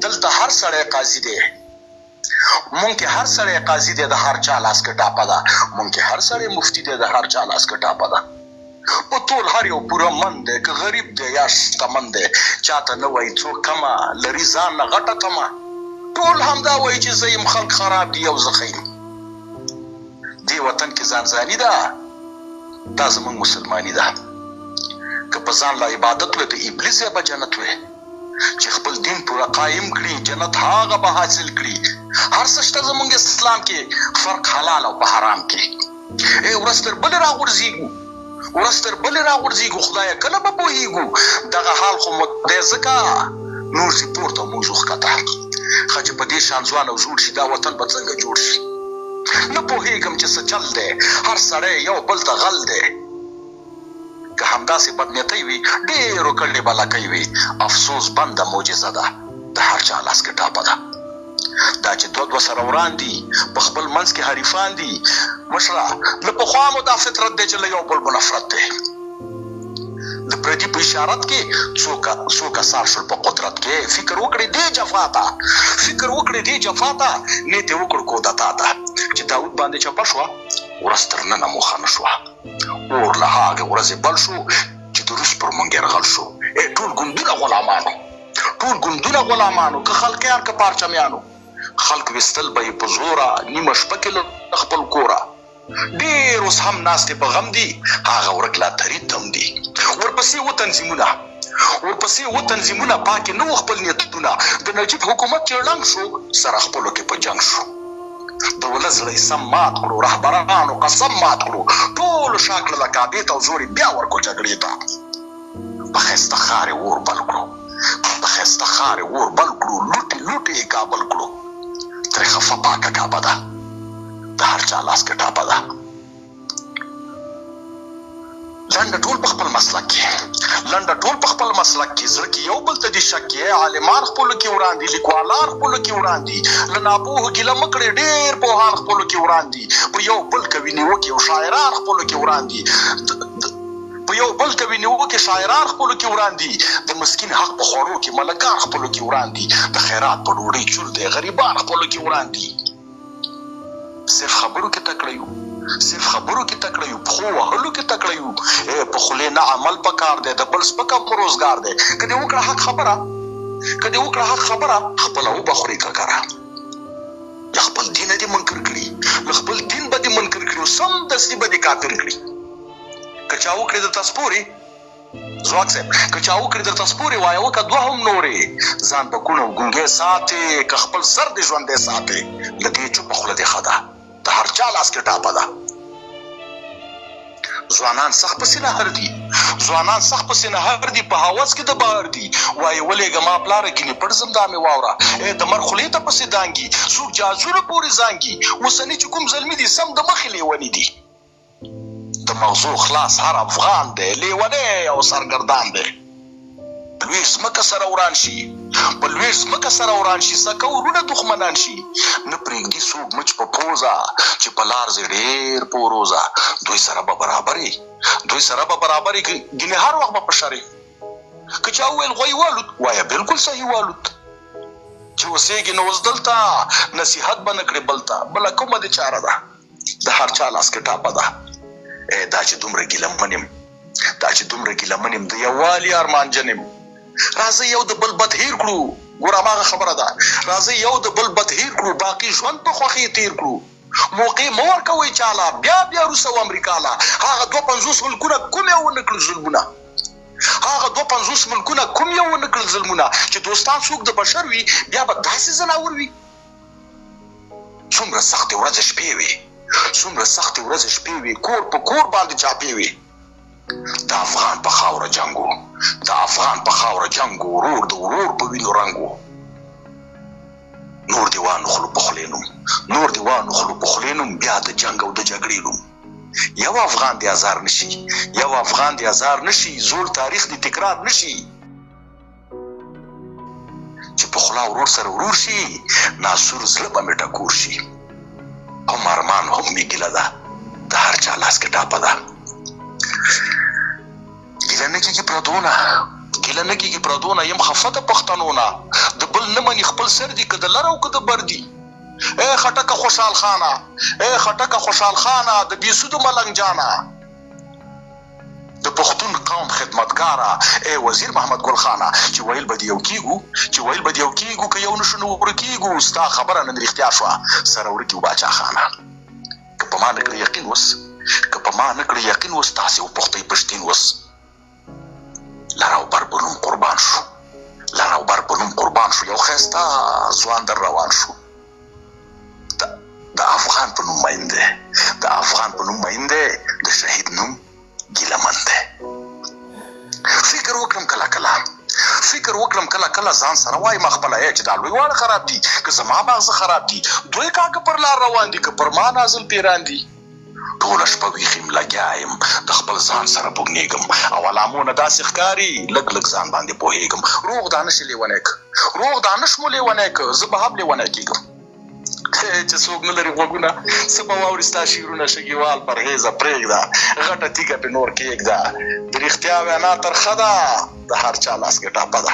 دلته هر سړی قاضي دی، مونږ کې هر سړی قاضي دی، د هر چا لاس کې ټاپه ده. مونږ کې هر سړی مفتي دی، د هر چا لاس کې ټاپه ده. په ټول هر یو پوره من دی، که غریب دی یا شتمن دی، چاته نه وایي څوک کمه لري ځان نه غټه تمه. ټول همدا وایي چې زه یم خلک خراب دي او زه ښه یم. دې وطن کې ځانځاني ده، دا زموږ مسلماني ده. که په ځان لا عبادت وې د ابلیس یې به جنت وې، چې خپل دین پوره قایم کړي جنت هغه به حاصل کړي. هر څه شته زموږ اسلام کې، فرق حلال او په حرام کې. ورځ تر بلې راغورځېږو، ورځ تر بلې راغورځېږو، خدایه کله به پوهېږو. دغه حال خو مو دی ځکه نور چې پورته موږ وښکته. ښه چې په دې شان ځوان او زوړ شي دا وطن به څنګه جوړ شي؟ نه پوهېږم چې څه چل دی، هر سړی یو بل ته غل دی. که همداسې بدنیتۍ وي ډېرو کړلې به لکۍ وي. افسوس بنده معجزه ده، د هر چا لاس کې ټاپه ده. دا چې دوه سره وران دي، په خپل منځ کې حریفان دي. مشره له پخوا مو دا فطرت دی چې له یو بل نفرت دی. د پردي په اشارت کې څو کسان شول په قدرت کې. فکر وکړې دې جفا ته، فکر وکړې دې جفا ته، نیت یې وکړ کودتا ته. چې داود باندې چپه شوه، ورځ تر ننه موخه نه شوه. اور له هغې ورځې بل شو چې د روس پر موږ یرغل شو. ټول ګوندونه غلامانو، ټول ګوندونه غلامانو، که خلقیان که پارچمیانو. خلق ویستل به یې په زوره، نیمه شپه کې له خپل کوره. ډېر اوس هم ناستې په غم دي، هغه ورک لا ترید دم دي. ورپسې و تنظیمونه پاکې نه و خپل نیتونه. د نجیب حکومت چې ړنګ شو، سره خپلو کې په جنګ شو. د ولس زړه سم مات کړو، رهبرانو قسم مات کړو. ټولو شا کړله کعبې ته او زور یې بیا ورکړو جګړې ته. په ښایسته ښار یې اور بل کړو، لوټې یې کابل کړو. ترې خفه پاکه کعبه ده، د هر چا لاس کې ټاپه ده. لنډه ټول په خپل مسلک کې، زړه کې یو بل ته دي شک کې. عالمان خپلو کې وران دي، لیکوالان خپلو کې وران دي. له ناپوهو ګیله مه کړې، ډېر پوهان خپلو کې وران دي. په یو بل کوي نیوکې او شاعران خپلو کې وران دي. د مسکین حق په خوړو کې ملکان خپلو کې وران دي. د خیرات په ډوډۍ چور دی، غریبان خپلو کې وران دي. صرف خبرو کې تکړه یو، پخو وهلو کې تکړه یو. په خولې نه عمل پکار دی، د بل سپکه روزګار دی. که دې وکړه حق خبره، خپله وبخورې ککره. یا خپل دین دې منکر کړي، له خپل دین به دې منکر کړي، سمدستي به دې کافر کړي. که چا وکړې درته سپورې، ځواک صاحب، که چا وکړې درته سپورې، وایه وکړه دوه هم نورې. ځان په کوڼ او ګونګی ساتې، که خپل سر دې ژوندی ساتې. له دې چوپه خوله دې ښه ده، د هر چا لاس کې ټاپه ده. ځوانان سخت پسې نهر دي، په هوس کې د بهر دي. وایي ولېږه ما پلاره ګینې پټ زم دا مې واوره. د مر خولې ته پسې دانګي، څوک جازونه پورې زانګي. اوسني چې کوم زلمي دي سم د مخې لیوني دي. د مغزو خلاص هر افغان دی، لیونی او سرګردان دی. په لوی ځمکه سره وران شي، سکه ورونه دښمنان شي. نه پرېږدي څوک مچ په پوزه، چې په لار ځې ډېر په روزه. دوی سره به برابرې، ګینې هر وخت به په شرې. که چا وویل غوی والوت، وایه بلکل صحیح والوت. چې اوسېږي نو اوس دلته، نصیحت به نه کړې بل ته. بله کومه دې چاره ده، د هر چا لاس کې ټاپه ده. دا چې دومره ګیله منیم، د یووالي ارمانجن یم. راځئ یو د بل بد هیر کړو، ګوره هماغه خبره ده. راځئ یو د بل بد هیر کړو، باقي ژوند په خوښۍ تیر کړو. موقع مه ورکوئ چاله، بیا روس او امریکا له. هغه 250 ملکونه کوم یې ونه کړل ظلمونه. چې دوستان څوک د بشر وي، بیا به داسې ځناور وي. څومره سختې ورځې شپې وي، کور په کور باندې چاپې وي. د افغان په خاوره جنګ و، ورور د ورور په وینو رنګ و. نور دې وانخلو په خولې نوم، بیا د جنګ او د جګړې نوم. یو افغان دې ازار نشي، زوړ تاریخ دې تکرار نشي. چې په خوله ورور سره ورور شي، ناسور زړه به مې ټکور شي. او مارمان هم مې ګیله ده، د هر چا لاس کې ټاپه ده. ګیله نه کېږي پردونه، یم خفه د پښتنونه. د بل نه مني خپل سر دي که د لر او که د بر دي. ای خټکه خوشحال خانه، ای خټکه خوشحال خانه د بېسودو ملنګ جانه، د پښتون قوم خدمتګاره ای وزیر محمد ګل خانه، چې ویل به د یو کېږو که یو نشو نو ورکېږو. ستا خبره نن رښتیا شوه سره ورکي و باچا خانه. که په ما نه کړې یقین اوس تاسې وپوښتئ پښتین اوس. لر او بر په نوم قربان شو، یو ښایسته ځوان در روان شو. د افغان په نوم مین دی، د شهید نوم ګیله من دی. فکر وکړم کله ځان سره وایم خپله چې دا لوی واړه خراب دي که زما ماغزه خراب دي. دوی کاږه پر لار روان دي که پر ما نازل پیران دي. ټوله شپه ویښ یم لګیا یم د خپل ځان سره بوږنېږم او علامونه داسې ښکاري لږ ځان باندې پوهېږم. روغ دانش مو لیونی که زه به هم لیونی کېږم. چې څوک نه لري غوږونه څه به واوري ستا شعرونه شګیوال پرهېزه پرېږده غټه تیږه پې نور کېږده. د رښتیا وینا ترخه ده د هر چا لاس کې ټاپه ده.